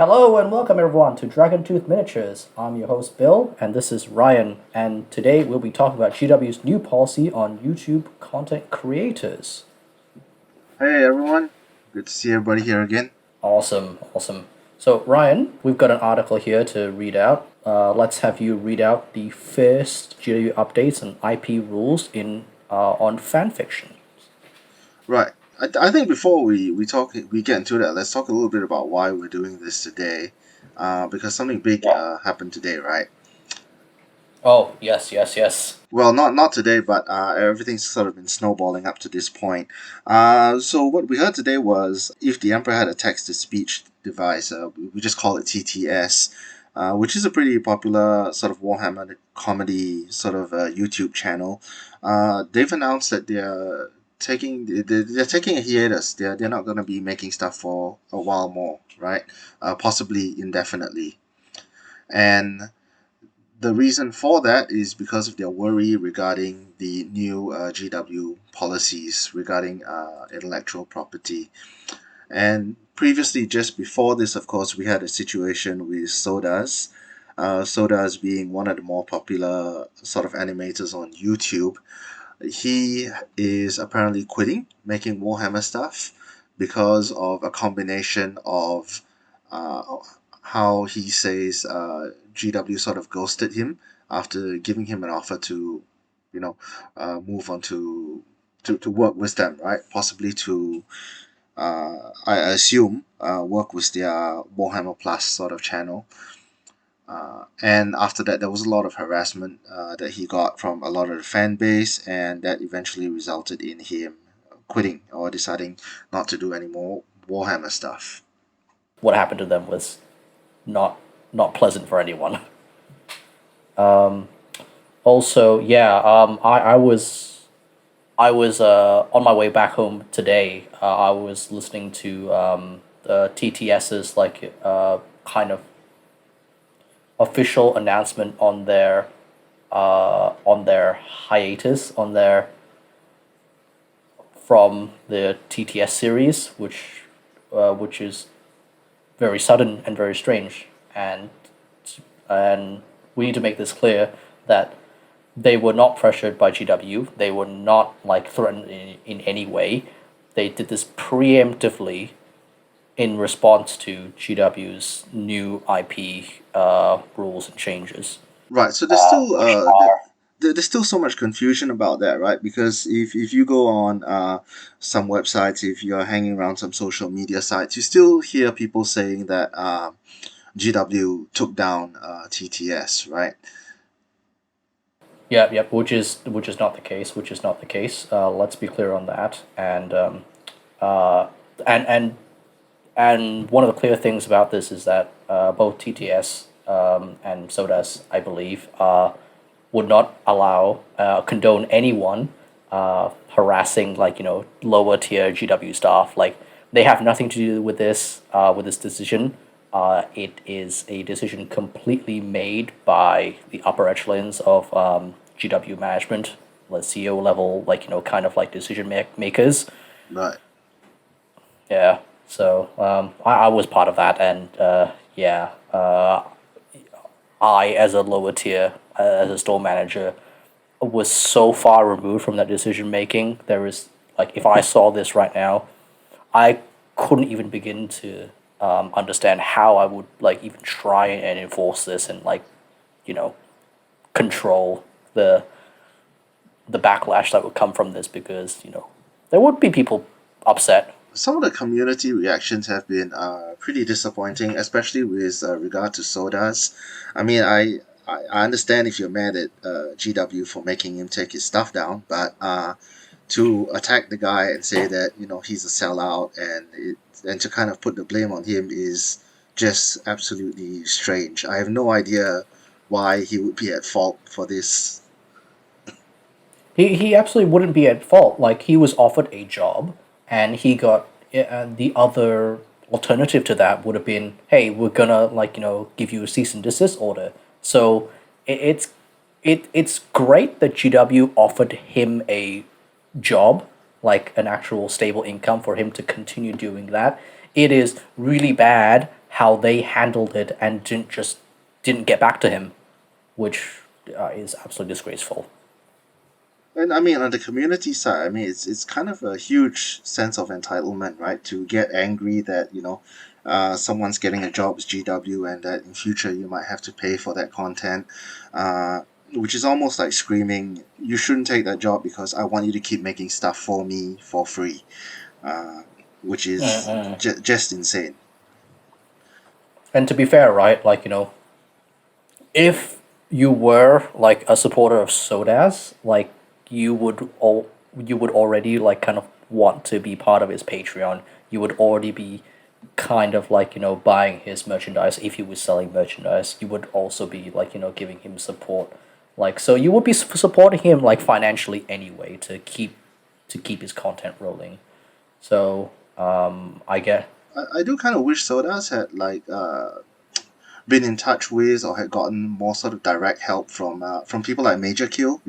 Hello and welcome everyone to Dragon Tooth Miniatures. I'm your host Bill, and this is Ryan. And today we'll be talking about GW's new policy on YouTube content creators. Hey everyone, good to see everybody here again. Awesome. So Ryan, we've got an article here to read out. Let's have you read out the first GW updates and IP rules in on fanfiction. Right, I think before we get into that, let's talk a little bit about why we're doing this today. Because something big happened today, right? Oh yes. Well, not today, but everything's sort of been snowballing up to this point. So what we heard today was if the Emperor had a text-to-speech device, we just call it TTS, which is a pretty popular sort of Warhammer comedy sort of YouTube channel. They've announced that they're taking a hiatus. They're not going to be making stuff for a while more, right? Possibly indefinitely, and the reason for that is because of their worry regarding the new GW policies regarding intellectual property. And previously, just before this, of course, we had a situation with Sodas. Sodas being one of the more popular sort of animators on YouTube. He is apparently quitting making Warhammer stuff because of a combination of uh, how he says GW sort of ghosted him after giving him an offer to, move on to work with them, right? Possibly to, I assume, work with their Warhammer Plus sort of channel. And after that, there was a lot of harassment that he got from a lot of the fan base, and that eventually resulted in him quitting or deciding not to do any more Warhammer stuff. What happened to them was not pleasant for anyone. Also, yeah, I was on my way back home today. I was listening to the TTS's kind of official announcement on their hiatus on their from the TTS series, which is very sudden and very strange, and we need to make this clear that they were not pressured by GW. They were not threatened in any way. They did this preemptively in response to GW's new IP rules and changes. Right. So there's still so much confusion about that, right? Because if you go on some websites, if you're hanging around some social media sites, you still hear people saying that GW took down TTS, right? Yeah, which is not the case. Which is not the case. Let's be clear on that. Uh, and and and one of the clear things about this is that both TTS and so does I believe would not allow condone anyone harassing lower tier GW staff. Like they have nothing to do with this decision. It is a decision completely made by the upper echelons of GW management, the CEO level, kind of like decision makers. Right. Yeah. So I was part of that, and yeah, I as a lower tier, as a store manager, was so far removed from that decision making. There is if I saw this right now, I couldn't even begin to understand how I would even try and enforce this and you know control the backlash that would come from this, because there would be people upset. Some of the community reactions have been pretty disappointing, especially with regard to sodas. I mean, I understand if you're mad at GW for making him take his stuff down, but to attack the guy and say that he's a sellout and to kind of put the blame on him is just absolutely strange. I have no idea why he would be at fault for this. He absolutely wouldn't be at fault. Like he was offered a job, and he got the other alternative to that would have been, hey, we're gonna give you a cease and desist order. So it's it's great that GW offered him a job, like an actual stable income for him to continue doing that. It is really bad how they handled it and didn't get back to him, which is absolutely disgraceful. And I mean, on the community side, I mean, it's kind of a huge sense of entitlement, right? To get angry that someone's getting a job as GW, and that in future you might have to pay for that content, uh, which is almost like screaming, "You shouldn't take that job because I want you to keep making stuff for me for free," uh, which is Mm-mm. just insane. And to be fair, right, if you were like a supporter of Sodas, like you would already like kind of want to be part of his Patreon. You would already be kind of like buying his merchandise if he was selling merchandise. You would also be like giving him support, like so you would be supporting him like financially anyway to keep his content rolling. So I get. I do kind of wish Sodas had been in touch with or had gotten more sort of direct help from people like Major Kill,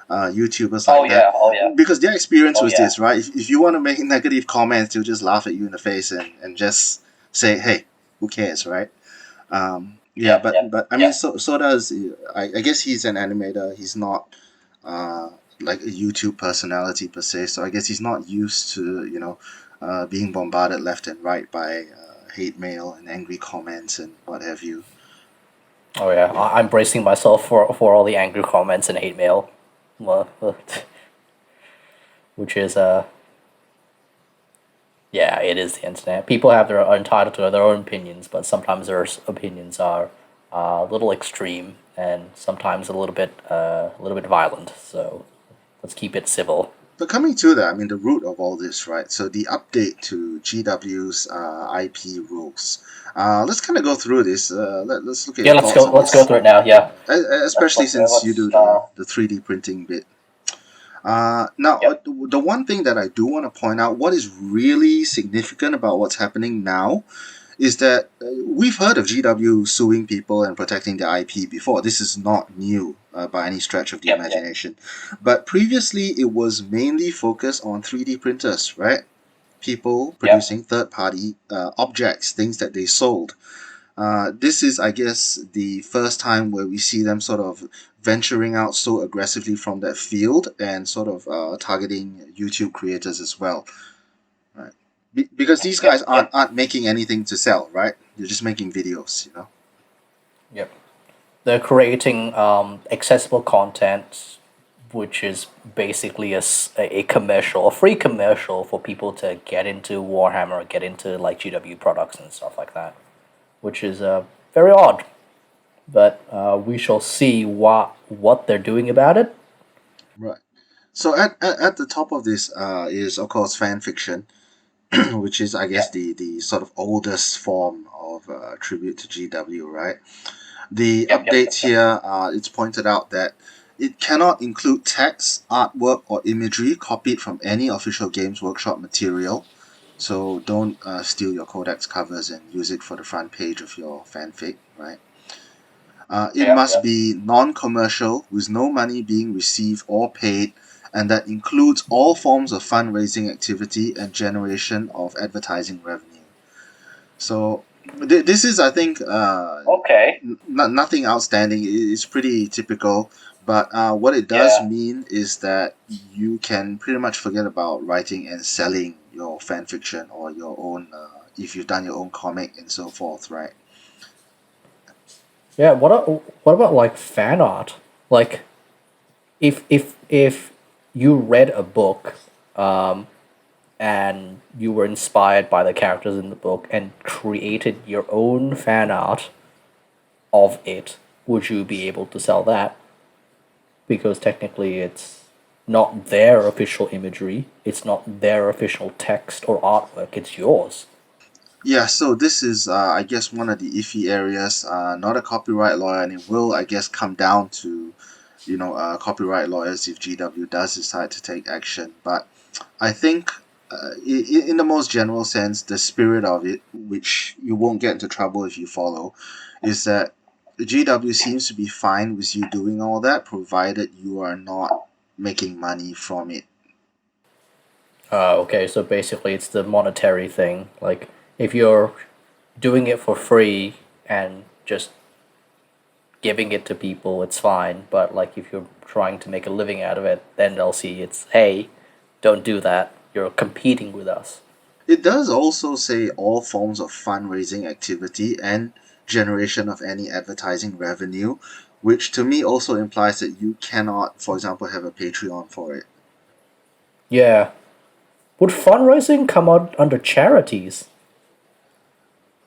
YouTubers like that. Oh yeah. Because their experience was this, right? If you want to make negative comments, they'll just laugh at you in the face and just say, hey, who cares, right? Yeah, but I mean, so does I guess he's an animator. He's not uh, like a YouTube personality per se. So I guess he's not used to being bombarded left and right by hate mail and angry comments and what have you. Oh yeah, I'm bracing myself for all the angry comments and hate mail, well, which is yeah, it is the internet. People are entitled to their own opinions, but sometimes their opinions are a little extreme and sometimes a little bit violent. So let's keep it civil. But coming to that, I mean, the root of all this, right? So the update to GW's IP rules. Let's kind of go through this. Let's look at Yeah, your thoughts on let's go this, through it now. Yeah. especially since you do the 3D printing bit. Now, the one thing that I do want to point out, what is really significant about what's happening now, is that we've heard of GW suing people and protecting their IP before. This is not new by any stretch of the imagination. But previously, it was mainly focused on 3D printers, right? People producing third party objects, things that they sold. This is, I guess, the first time where we see them sort of venturing out so aggressively from that field and sort of targeting YouTube creators as well, right? Because these guys aren't making anything to sell, right? They're just making videos, Yep. They're creating accessible content, which is basically a commercial, a free commercial for people to get into Warhammer, get into like GW products and stuff like that, which is very odd. But we shall see what they're doing about it. Right. So at the top of this is of course fan fiction, which is I guess the sort of oldest form of tribute to GW, right? The updates here, it's pointed out that it cannot include text, artwork, or imagery copied from any official Games Workshop material. So don't steal your codex covers and use it for the front page of your fanfic, right? It must be non-commercial, with no money being received or paid, and that includes all forms of fundraising activity and generation of advertising revenue. So this is, I think, nothing outstanding. It's pretty typical. But what it does mean is that you can pretty much forget about writing and selling your fan fiction or your own, if you've done your own comic and so forth, right? Yeah. What about like fan art? Like if you read a book, and you were inspired by the characters in the book and created your own fan art of it, would you be able to sell that? Because technically it's not their official imagery, it's not their official text or artwork, it's yours. Yeah, so this is, I guess, one of the iffy areas. Not a copyright lawyer, and it will, I guess, come down to, copyright lawyers if GW does decide to take action. But I think, in the most general sense, the spirit of it, which you won't get into trouble if you follow, is that GW seems to be fine with you doing all that, provided you are not making money from it. Okay, so basically it's the monetary thing. Like if you're doing it for free and just giving it to people, it's fine. But like if you're trying to make a living out of it, then they'll see it's, hey, don't do that. You're competing with us. It does also say all forms of fundraising activity and generation of any advertising revenue, which to me also implies that you cannot, for example, have a Patreon for it. Yeah. Would fundraising come out under charities?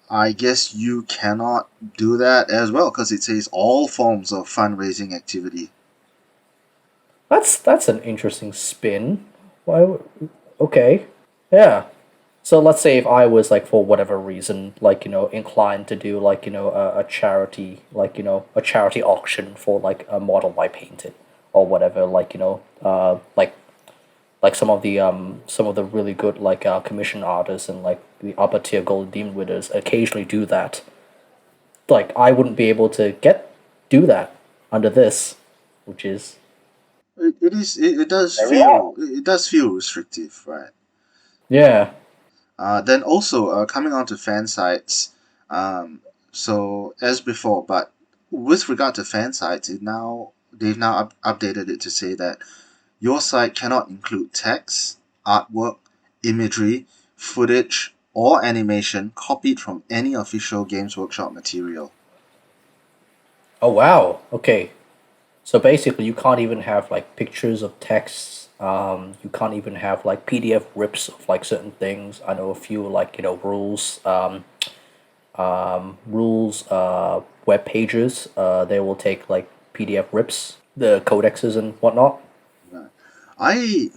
I guess you cannot do that as well because it says all forms of fundraising activity. That's an interesting spin. Okay. Yeah. So let's say if I was like for whatever reason, like inclined to do like a charity, like a charity auction for like a model I painted or whatever, like like some of the really good like commission artists and like the upper tier gold demon winners occasionally do that. Like I wouldn't be able to do that under this, which is It does very odd. feel restrictive, right? Yeah. Then also coming on to fan sites, so as before, but with regard to fan sites, they've now updated it to say that your site cannot include text, artwork, imagery, footage, or animation copied from any official Games Workshop material. Oh wow. Okay. So basically, you can't even have like pictures of texts. You can't even have like PDF rips of like certain things. I know a few like rules web pages. They will take like PDF rips, the codexes and whatnot. I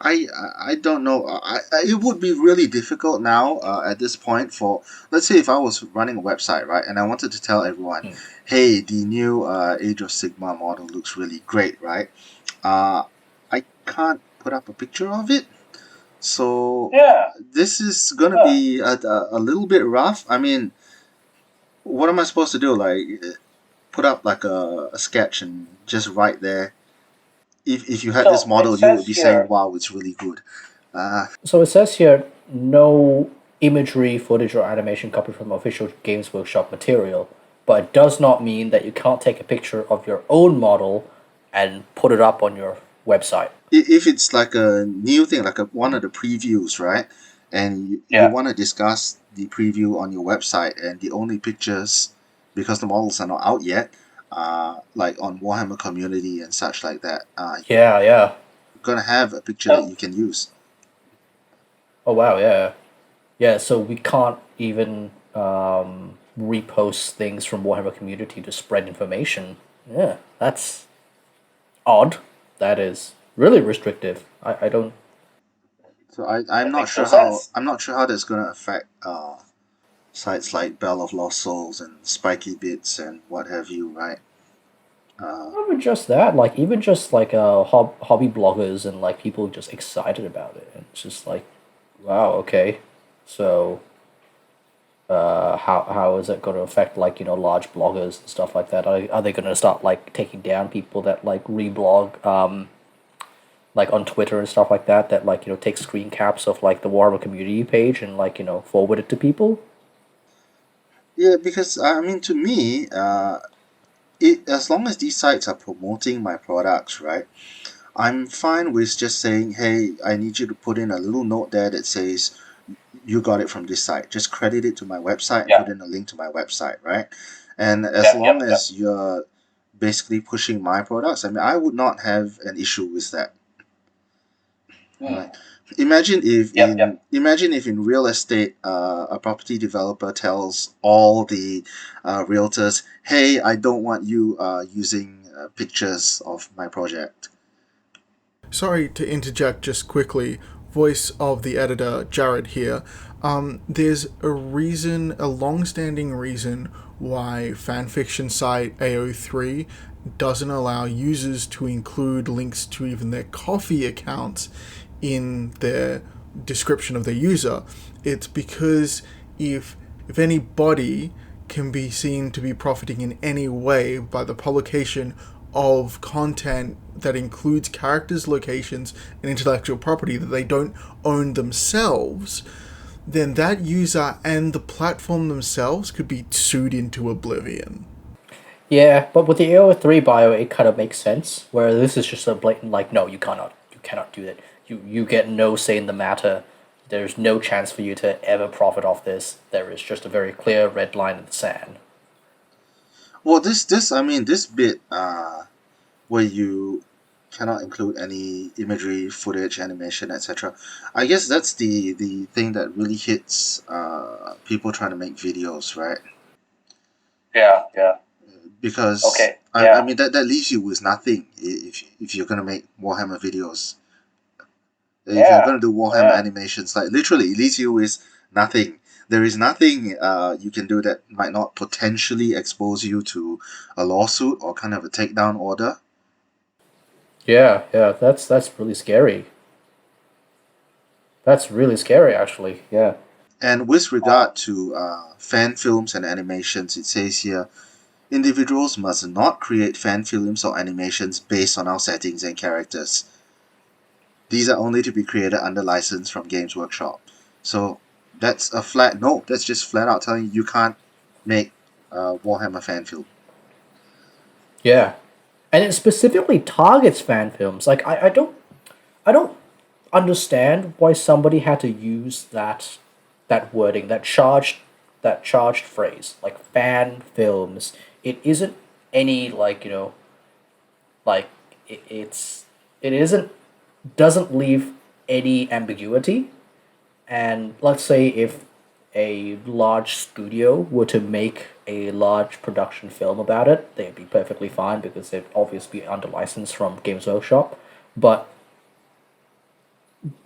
I don't know. It would be really difficult now at this point for, let's say, if I was running a website, right, and I wanted to tell everyone, Hmm. hey, the new Age of Sigma model looks really great, right? Uh, I can't put up a picture of it, so Yeah. this is gonna be a little bit rough. I mean, what am I supposed to do? Like, put up like a sketch and just write there. If you had this So it model, you would says be saying, here. "Wow, it's really good." So it says here no imagery, footage, or animation copied from official Games Workshop material, but it does not mean that you can't take a picture of your own model and put it up on your website. If it's like a new thing, like one of the previews, right? And you Yeah. want to discuss the preview on your website, and the only pictures, because the models are not out yet, like on Warhammer community and such like that, Yeah, yeah. you're gonna have a picture that you can use. Oh wow, yeah. Yeah, so we can't even repost things from Warhammer community to spread information. Yeah, that's odd. That is really restrictive. I don't. So I'm That not makes no sure how sense. that's gonna affect sites like Bell of Lost Souls and Spiky Bits and what have you, right? Uh, Not even just that, like even just like hobby bloggers and like people just excited about it. And it's just like, wow, okay. So how is it going to affect like large bloggers and stuff like that? Are they going to start like taking down people that like reblog like on Twitter and stuff like that like take screen caps of like the Warhammer community page and like forward it to people? yeah, because I mean, to me, it as long as these sites are promoting my products, right? I'm fine with just saying, hey, I need you to put in a little note there that says you got it from this site. Just credit it to my website and Yeah. put in a link to my website, right? And as long as you're basically pushing my products, I mean, I would not have an issue with that. Hmm. Right. Yep. Imagine if in real estate, a property developer tells all the realtors, "Hey, I don't want you using pictures of my project." Sorry to interject just quickly. Voice of the editor, Jared here. There's a long-standing reason why fanfiction site AO3 doesn't allow users to include links to even their coffee accounts in their description of their user. It's because if anybody can be seen to be profiting in any way by the publication of content that includes characters, locations, and intellectual property that they don't own themselves, then that user and the platform themselves could be sued into oblivion. Yeah, but with the AO3 bio, it kind of makes sense. Where this is just a blatant like, no, you cannot do that. You get no say in the matter. There's no chance for you to ever profit off this. There is just a very clear red line in the sand. Well, this bit where you cannot include any imagery, footage, animation, etc. I guess that's the thing that really hits people trying to make videos, right? Yeah, yeah. Because Okay, I yeah. mean that leaves you with nothing if you're gonna make Warhammer videos. If you're Yeah, gonna do Warhammer yeah. animations, like literally, it leaves you with nothing. There is nothing you can do that might not potentially expose you to a lawsuit or kind of a takedown order. Yeah, yeah, that's really scary. That's really scary, actually. Yeah. And with regard to fan films and animations, it says here individuals must not create fan films or animations based on our settings and characters. These are only to be created under license from Games Workshop. So that's a flat no. That's just flat out telling you can't make a Warhammer fan film. Yeah. And it specifically targets fan films. Like I don't understand why somebody had to use that wording, that charged phrase, like fan films. It isn't any like, like it isn't doesn't leave any ambiguity. And let's say if a large studio were to make a large production film about it, they'd be perfectly fine because they'd obviously be under license from Games Workshop. But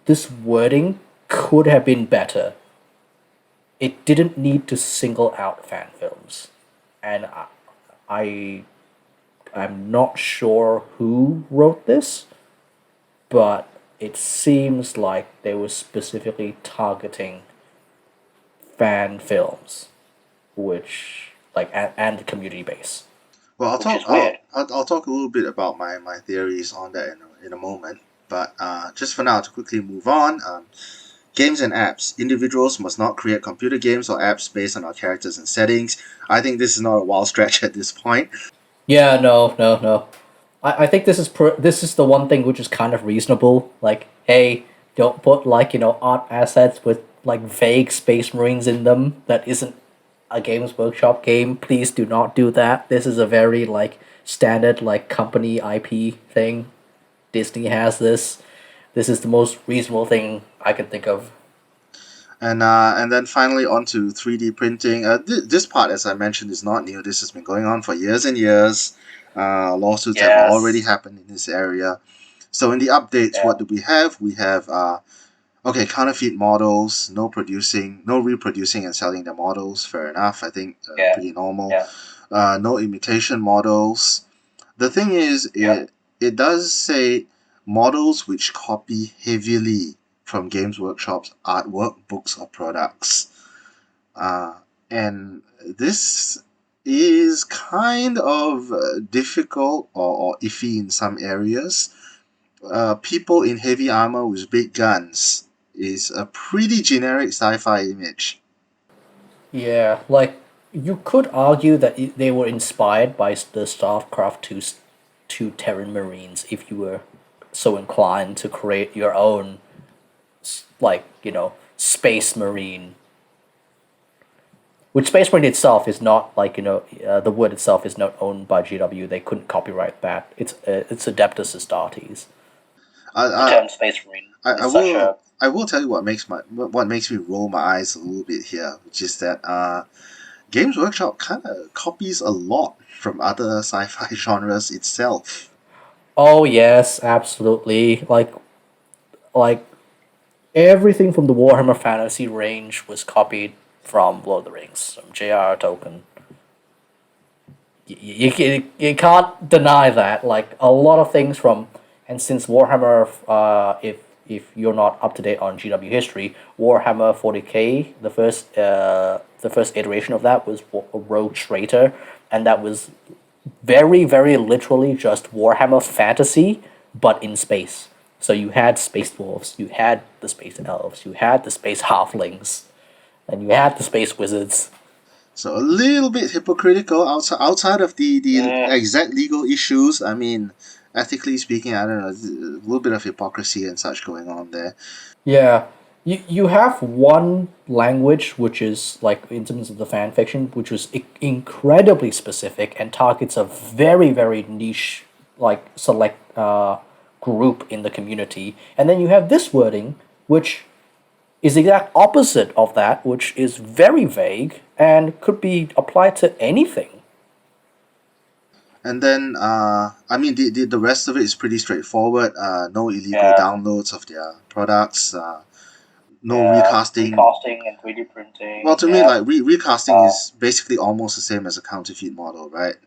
this wording could have been better. It didn't need to single out fan films. And I I'm not sure who wrote this, but it seems like they were specifically targeting fan films, which like and the community base. Well, Which is weird. I'll talk a little bit about my theories on that in a moment. But just for now, to quickly move on, games and apps. Individuals must not create computer games or apps based on our characters and settings. I think this is not a wild stretch at this point. Yeah, no, no, no. I think this is the one thing which is kind of reasonable. Like, hey, don't put like art assets with like vague space marines in them. That isn't a Games Workshop game. Please do not do that. This is a very like standard like company IP thing. Disney has this. This is the most reasonable thing I can think of. And then finally on to 3D printing. This part, as I mentioned, is not new. This has been going on for years and years. Lawsuits have already Yes. happened in this area. So in the updates, Yeah. what do we have? We have okay, counterfeit models, no reproducing and selling the models. Fair enough. I think Yeah. pretty normal. Yeah. No imitation models. The thing is, Yeah. it does say models which copy heavily from Games Workshop's artwork, books, or products. And this is kind of difficult or iffy in some areas. People in heavy armor with big guns is a pretty generic sci-fi image. Yeah, like you could argue that they were inspired by the StarCraft two Terran Marines if you were so inclined to create your own like Space Marine. Which Space Marine itself is not like the word itself is not owned by GW. They couldn't copyright that. It's Adeptus Astartes. I, The I, term Space Marine I is such will a tell you what makes me roll my eyes a little bit here, which is that Games Workshop kind of copies a lot from other sci-fi genres itself. oh yes, absolutely. Like everything from the Warhammer Fantasy range was copied from Lord of the Rings, from J.R.R. Tolkien. You can't deny that. Like a lot of things from, and since Warhammer, if you're not up to date on GW history, Warhammer 40k, the first iteration of that was Rogue Traitor, and that was very very literally just Warhammer Fantasy, but in space. So you had space dwarves, you had the space elves, you had the space halflings, and you had the space wizards. So a little bit hypocritical outside of the exact legal issues. I mean, ethically speaking, I don't know, there's a little bit of hypocrisy and such going on there. Yeah. You have one language which is like in terms of the fan fiction, which was incredibly specific and targets a very very niche like select group in the community, and then you have this wording which is the exact opposite of that, which is very vague and could be applied to anything. And then, I mean, the rest of it is pretty straightforward. No illegal Yeah. downloads of their products. No Yeah, recasting. recasting and 3D printing. Well, to me, Yeah. like recasting is basically almost the same as a counterfeit model, right?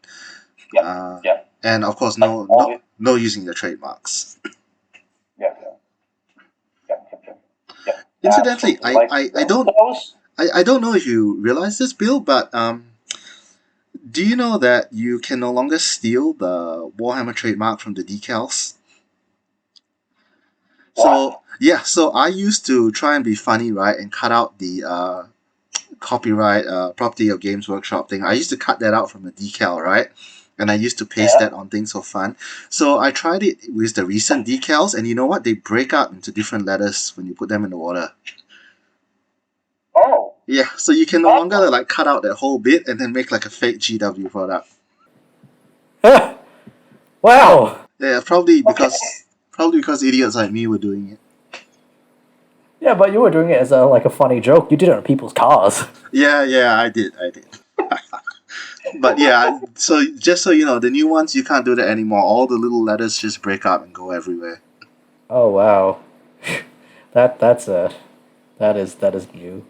Yeah, yeah, And of course, like all it. no using the trademarks. Yeah, yeah. Incidentally, Absolutely. Like I don't those. I don't know if you realize this, Bill, but do you know that you can no longer steal the Warhammer trademark from the decals? So yeah, so I used to try and be funny, right, and cut out the copyright property of Games Workshop thing. I used to cut that out from the decal, right? And I used to paste that on things for fun. So I tried it with the recent decals, and you know what? They break up into different letters when you put them in the water. Oh. Yeah, so you can no longer like cut out that whole bit and then make like a fake GW product. Wow. Yeah, probably because idiots like me were doing it. Yeah, but you were doing it as like a funny joke. You did it on people's cars. Yeah, I did. But yeah, so just so you know, the new ones you can't do that anymore. All the little letters just break up and go everywhere. Oh wow. That is new.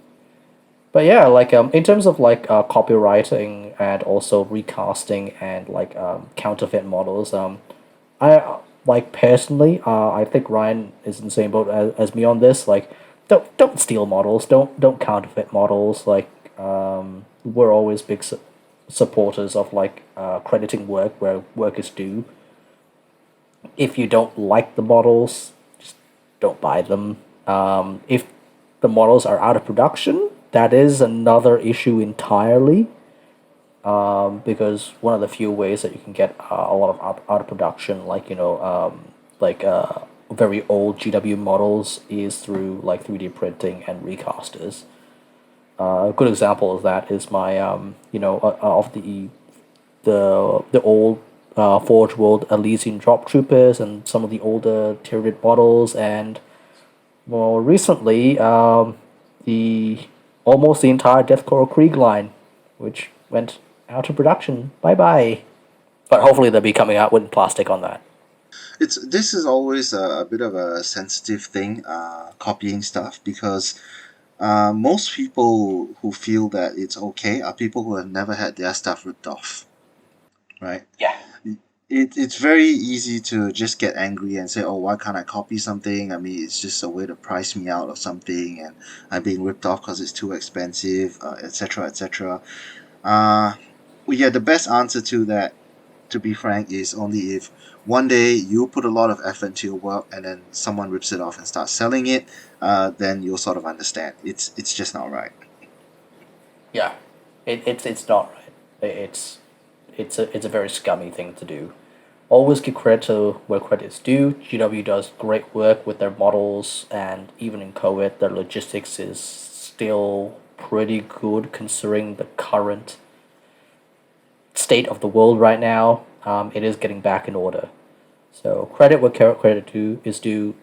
But yeah, like in terms of like copywriting and also recasting and like counterfeit models, I like personally, I think Ryan is in the same boat as me on this. Like, don't steal models, don't counterfeit models. Like, we're always big supporters of like crediting work where work is due. If you don't like the models, just don't buy them. If the models are out of production, that is another issue entirely. Because one of the few ways that you can get a lot of out of production, like like very old GW models, is through like 3D printing and recasters. A good example of that is my of the old Forge World Elysian Drop Troopers and some of the older Tyranid models, and more recently the almost the entire Deathcore Krieg line, which went out of production. Bye bye. But hopefully they'll be coming out with plastic on that. This is always a bit of a sensitive thing, copying stuff, because most people who feel that it's okay are people who have never had their stuff ripped off, right? Yeah. It's very easy to just get angry and say, oh, why can't I copy something? I mean, it's just a way to price me out of something, and I'm being ripped off because it's too expensive, etc., etc. Yeah, the best answer to that, to be frank, is only if one day you put a lot of effort into your work and then someone rips it off and starts selling it, then you'll sort of understand. It's just not right. Yeah. It's not right. It's a very scummy thing to do. Always give credit to where credit's due. GW does great work with their models, and even in COVID, their logistics is still pretty good considering the current state of the world right now. It is getting back in order. So credit where credit due is due.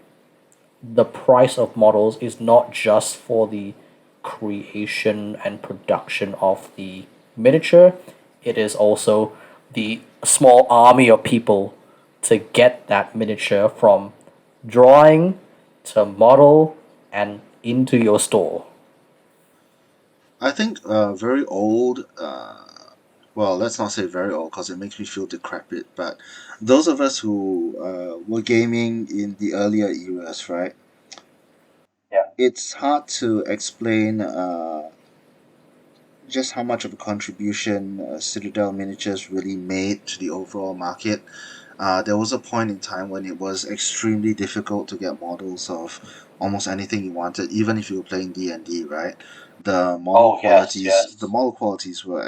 The price of models is not just for the creation and production of the miniature. It is also the small army of people to get that miniature from drawing to model and into your store. I think very old. Well, let's not say very old because it makes me feel decrepit. But those of us who were gaming in the earlier eras, right? Yeah. It's hard to explain just how much of a contribution Citadel Miniatures really made to the overall market. There was a point in time when it was extremely difficult to get models of almost anything you wanted, even if you were playing D&D, right? Oh yes, The yes. model qualities were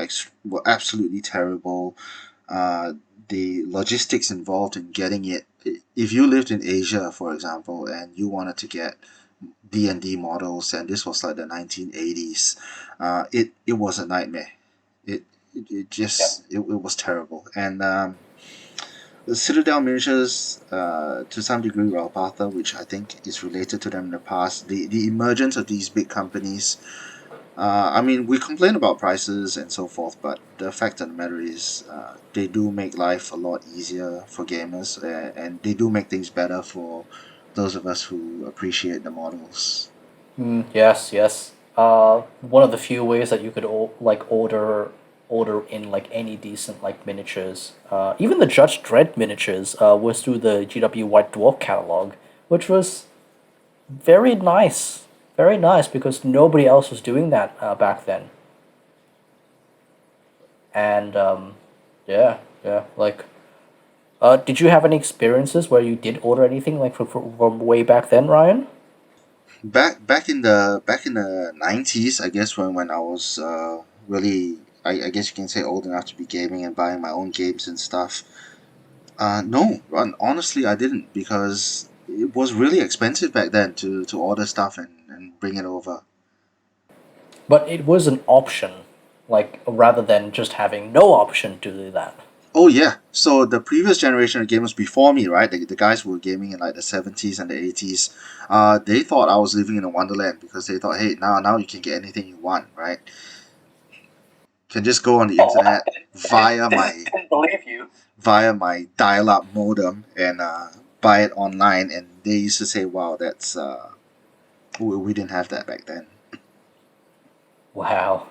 absolutely terrible. Uh, the logistics involved in getting it. If you lived in Asia, for example, and you wanted to get D&D models, and this was like the 1980s, it was a nightmare. Yeah. It was terrible. And the Citadel miniatures, to some degree, Ralpatha, which I think is related to them in the past, the emergence of these big companies. I mean, we complain about prices and so forth, but the fact of the matter is, they do make life a lot easier for gamers, and they do make things better for those of us who appreciate the models. Yes, yes. One of the few ways that you could order in like any decent like miniatures, even the Judge Dredd miniatures, was through the GW White Dwarf catalog, which was very nice because nobody else was doing that back then. And yeah, yeah. Like, did you have any experiences where you did order anything like from way back then, Ryan? Back in the 90s, I guess when I was really, I guess you can say, old enough to be gaming and buying my own games and stuff. No, honestly, I didn't, because it was really expensive back then to order stuff and bring it over. But it was an option, like rather than just having no option to do that. Oh yeah, so the previous generation of gamers before me, right? The guys who were gaming in like the 70s and the 80s, they thought I was living in a wonderland, because they thought, hey, now you can get anything you want, right? Can just go on the Oh, I internet via my didn't believe you. dial-up modem and buy it online, and they used to say, wow, that's we didn't have that back then. Wow.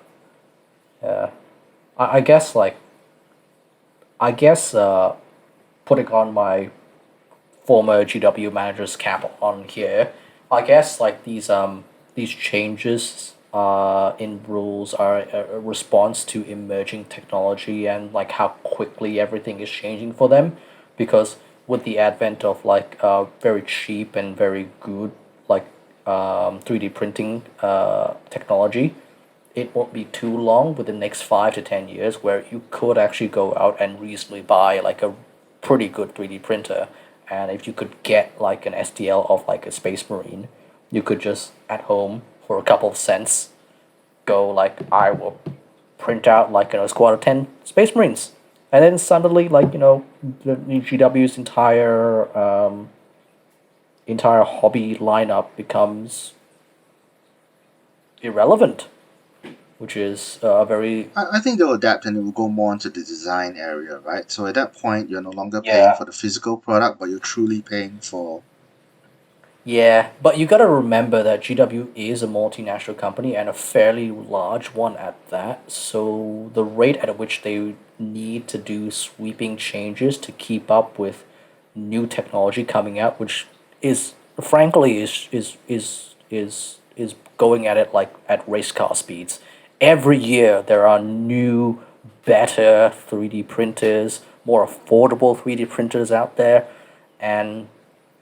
Yeah. I guess like I guess putting on my former GW manager's cap on here, I guess like these changes in rules are a response to emerging technology and like how quickly everything is changing for them, because with the advent of like very cheap and very good like 3D printing technology, it won't be too long with the next 5 to 10 years where you could actually go out and reasonably buy like a pretty good 3D printer. And if you could get like an STL of like a Space Marine, you could just at home for a couple of cents go like, I will print out like a squad of 10 Space Marines. And then suddenly, like, the GW's entire hobby lineup becomes irrelevant, which is a very I think they'll adapt, and it will go more into the design area, right? So at that point, you're no longer paying yeah. for the physical product, but you're truly paying for. Yeah, but you gotta remember that GW is a multinational company and a fairly large one at that. So the rate at which they need to do sweeping changes to keep up with new technology coming out, which is frankly is going at it like at race car speeds. Every year there are new, better 3D printers, more affordable 3D printers out there, and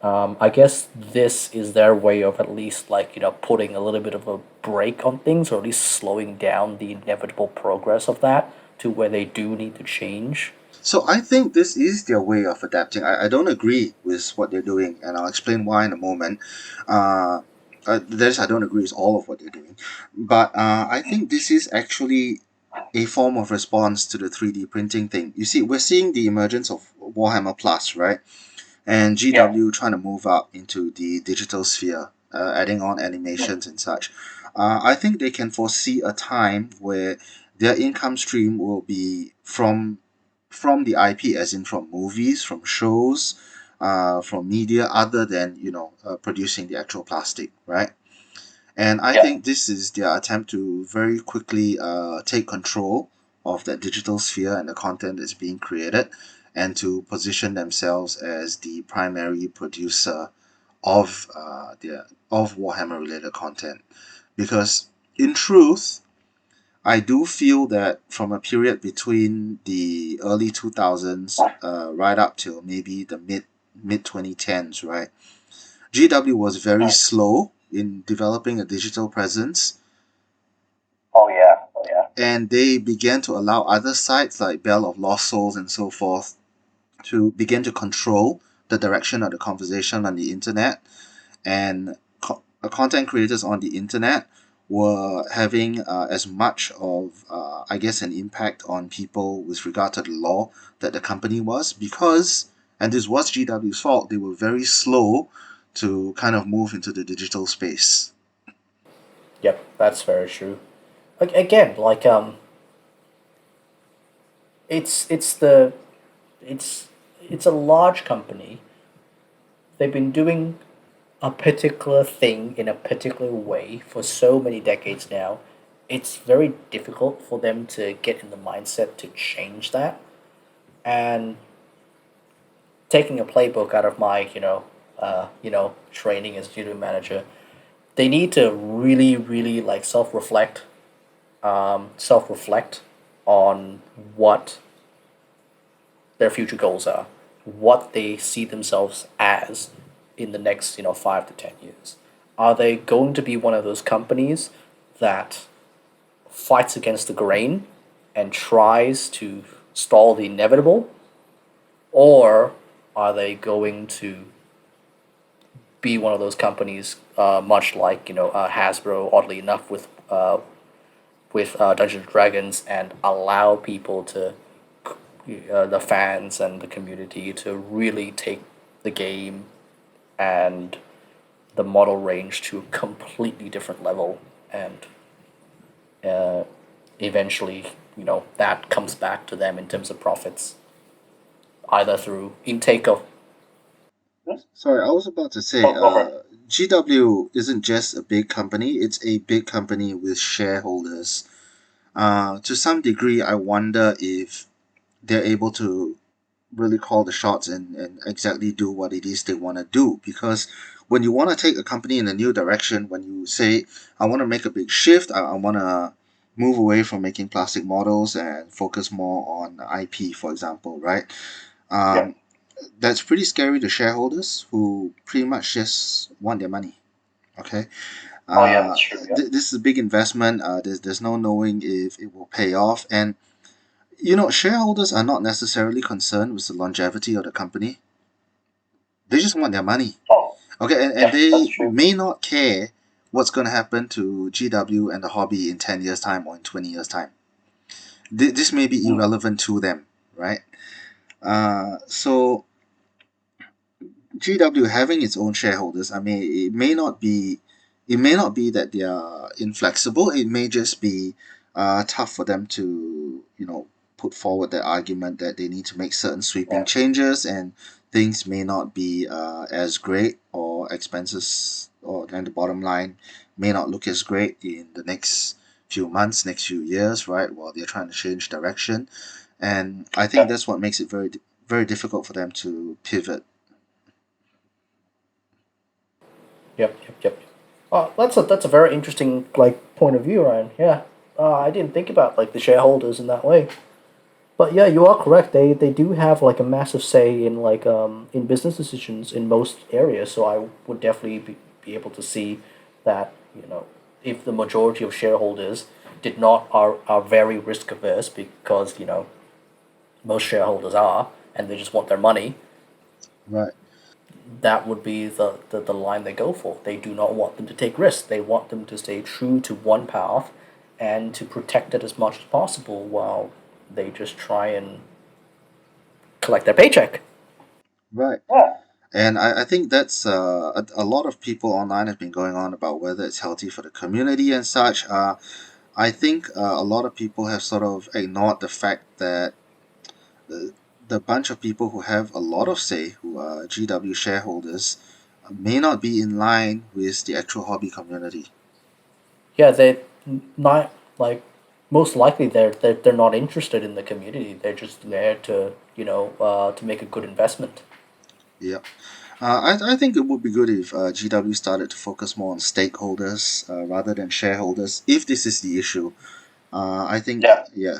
I guess this is their way of at least like putting a little bit of a brake on things, or at least slowing down the inevitable progress of that to where they do need to change. So I think this is their way of adapting. I don't agree with what they're doing, and I'll explain why in a moment. Uh, I don't agree with all of what they're doing, but I think this is actually a form of response to the 3D printing thing. You see, we're seeing the emergence of Warhammer Plus, right? And Yeah. GW trying to move up into the digital sphere, adding on animations and such. I think they can foresee a time where their income stream will be from the IP, as in from movies, from shows, from media other than producing the actual plastic, right? And I Yeah. think this is their attempt to very quickly take control of that digital sphere and the content that's being created, and to position themselves as the primary producer of Warhammer related content. Because in truth, I do feel that from a period between the early 2000s right up till maybe the mid 2010s, right? GW was very slow in developing a digital presence, Oh yeah, oh yeah. and they began to allow other sites like Bell of Lost Souls and so forth to begin to control the direction of the conversation on the internet. And content creators on the internet were having as much of, I guess, an impact on people with regard to the law that the company was, because, and this was GW's fault, they were very slow to kind of move into the digital space. Yep, that's very true. Again, like it's the it's it's a large company. They've been doing a particular thing in a particular way for so many decades now. It's very difficult for them to get in the mindset to change that. And taking a playbook out of my, training as studio manager, they need to really, really like self reflect on what their future goals are, what they see themselves as in the next 5 to 10 years. Are they going to be one of those companies that fights against the grain and tries to stall the inevitable, or are they going to be one of those companies, much like Hasbro, oddly enough, with Dungeons and Dragons, and allow people to the fans and the community to really take the game and the model range to a completely different level, and uh, eventually, that comes back to them in terms of profits, either through intake of. Sorry, I was about to say, GW isn't just a big company, it's a big company with shareholders. To some degree, I wonder if they're able to really call the shots and exactly do what it is they want to do. Because when you want to take a company in a new direction, when you say, I want to make a big shift, I want to move away from making plastic models and focus more on IP, for example, right? Yeah. Um, that's pretty scary to shareholders who pretty much just want their money. Okay. Oh yeah, that's true. Yeah. This is a big investment. There's no knowing if it will pay off. And shareholders are not necessarily concerned with the longevity of the company. They just want their money. Oh Okay, and yeah, that's they true. may not care what's going to happen to GW and the hobby in 10 years' time or in 20 years' time. This may be irrelevant to them, right? So GW having its own shareholders, I mean, it may not be that they are inflexible. It may just be tough for them to, put forward the argument that they need to make certain sweeping changes, and things may not be as great, or expenses, or then the bottom line may not look as great in the next few months, next few years, right? While they're trying to change direction, and I think that's what makes it very difficult for them to pivot. Yep. That's a very interesting like point of view, Ryan. Yeah, I didn't think about like the shareholders in that way. But yeah, you are correct. They do have like a massive say in like in business decisions in most areas. So I would definitely be able to see that if the majority of shareholders did not are very risk averse, because most shareholders are, and they just want their money. Right. That would be the line they go for. They do not want them to take risks. They want them to stay true to one path and to protect it as much as possible, while they just try and collect their paycheck. Right. Yeah. And I think that's a lot of people online have been going on about whether it's healthy for the community and such. I think a lot of people have sort of ignored the fact that the, the bunch of people who have a lot of say, who are GW shareholders, may not be in line with the actual hobby community. Yeah, they not like most likely they're not interested in the community. They're just there to to make a good investment. Yeah. I think it would be good if GW started to focus more on stakeholders rather than shareholders, if this is the issue. I think, Yeah. yeah,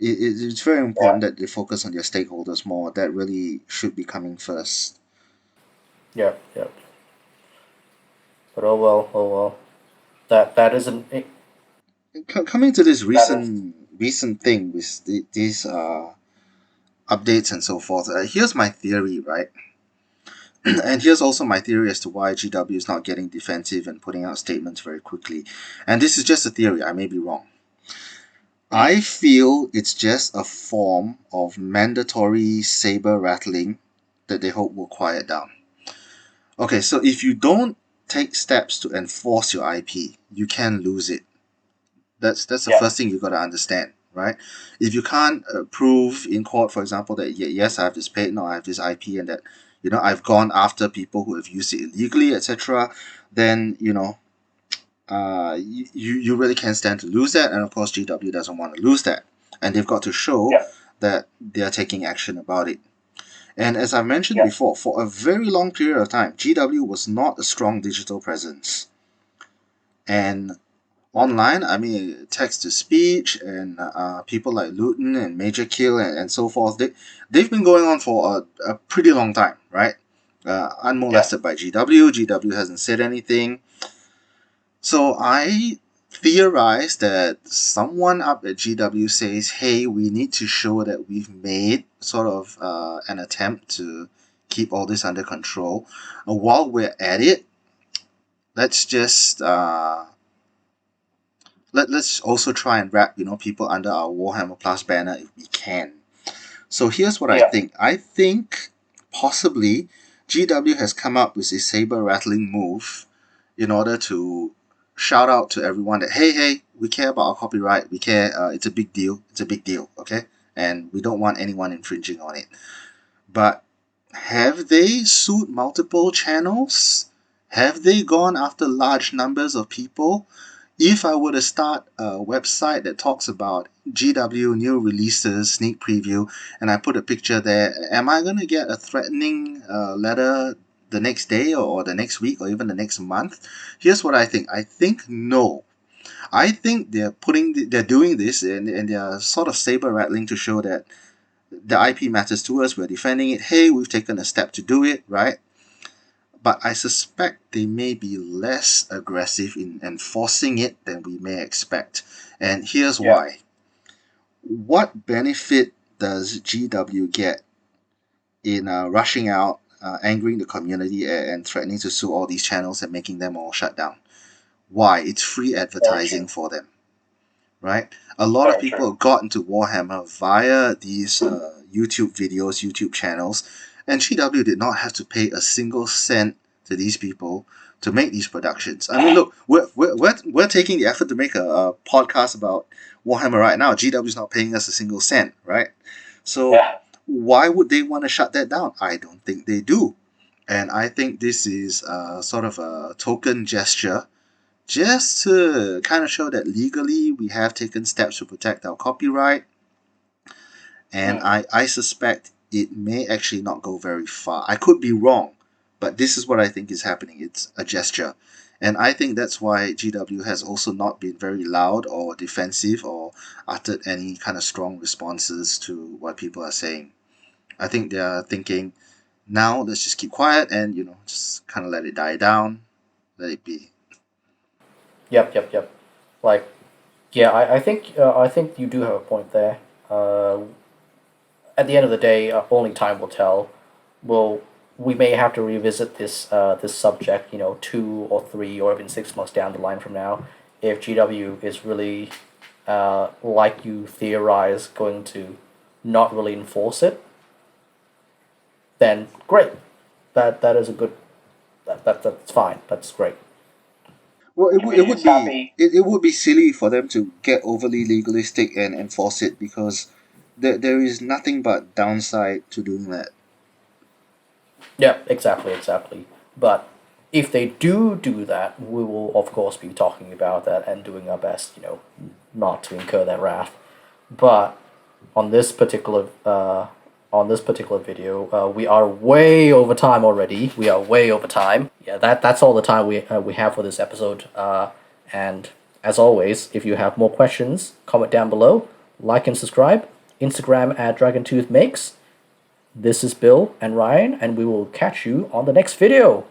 it's very important that they focus on their stakeholders more. That really should be coming first. Yeah, yeah. But oh well, oh well. That isn't. Coming to this That is. recent thing with these updates and so forth, here's my theory, right? And here's also my theory as to why GW is not getting defensive and putting out statements very quickly. And this is just a theory, I may be wrong. I feel it's just a form of mandatory saber rattling that they hope will quiet down. Okay, so if you don't take steps to enforce your IP, you can lose it. That's the Yeah, first thing you got to understand, right? If you can't prove in court, for example, that yes, I have this patent or I have this IP, and that I've gone after people who have used it illegally, etc., then you really can't stand to lose that, and of course GW doesn't want to lose that, and they've got to show yeah, that they are taking action about it. And as I mentioned yeah, before, for a very long period of time, GW was not a strong digital presence. And online, I mean, text to speech and people like Luton and Major Kill and so forth, they've been going on for a pretty long time, right? yeah, Unmolested by GW. GW hasn't said anything. So I theorize that someone up at GW says, hey, we need to show that we've made sort of an attempt to keep all this under control. While we're at it, let's just let's also try and wrap people under our Warhammer Plus banner if we can. So here's what I yeah, think. I think possibly GW has come up with a saber rattling move in order to shout out to everyone that hey, we care about our copyright. We care. It's a big deal. It's a big deal. Okay, and we don't want anyone infringing on it. But have they sued multiple channels? Have they gone after large numbers of people? If I were to start a website that talks about GW new releases, sneak preview, and I put a picture there, am I going to get a threatening letter the next day or the next week or even the next month? Here's what I think. I think no. I think they're doing this and they're sort of saber rattling to show that the IP matters to us. We're defending it. Hey, we've taken a step to do it, right? But I suspect they may be less aggressive in enforcing it than we may expect. And here's yeah, why. What benefit does GW get in rushing out, angering the community, and threatening to sue all these channels and making them all shut down? Why? It's free very advertising true, for them, right? A lot of very true. people got into Warhammer via these YouTube videos, YouTube channels, and GW did not have to pay a single cent to these people to make these productions. I mean, look, we're taking the effort to make a podcast about Warhammer right now. GW is not paying us a single cent, right? So Yeah, why would they want to shut that down? I don't think they do. And I think this is sort of a token gesture just to kind of show that legally we have taken steps to protect our copyright. And I suspect it may actually not go very far. I could be wrong, but this is what I think is happening. It's a gesture. And I think that's why GW has also not been very loud or defensive or uttered any kind of strong responses to what people are saying. I think they are thinking, now let's just keep quiet and, just kind of let it die down, let it be. yep, yep, yep. Like, yeah, I think you do have a point there. Uh, at the end of the day, only time will tell. We may have to revisit this subject, 2 or 3 or even 6 months down the line from now, if GW is really, like you theorize, going to not really enforce it. Then great. That is a good. That's fine. That's great. Well, it, it Community would is be happy. it would be silly for them to get overly legalistic and enforce it because there is nothing but downside to doing that. Yeah, exactly, exactly. But if they do that, we will of course be talking about that and doing our best, not to incur that wrath. But on this particular video, we are way over time already. We are way over time. Yeah, that's all the time we have for this episode. And As always, if you have more questions, comment down below, like and subscribe. Instagram at DragonToothMakes. This is Bill and Ryan, and we will catch you on the next video.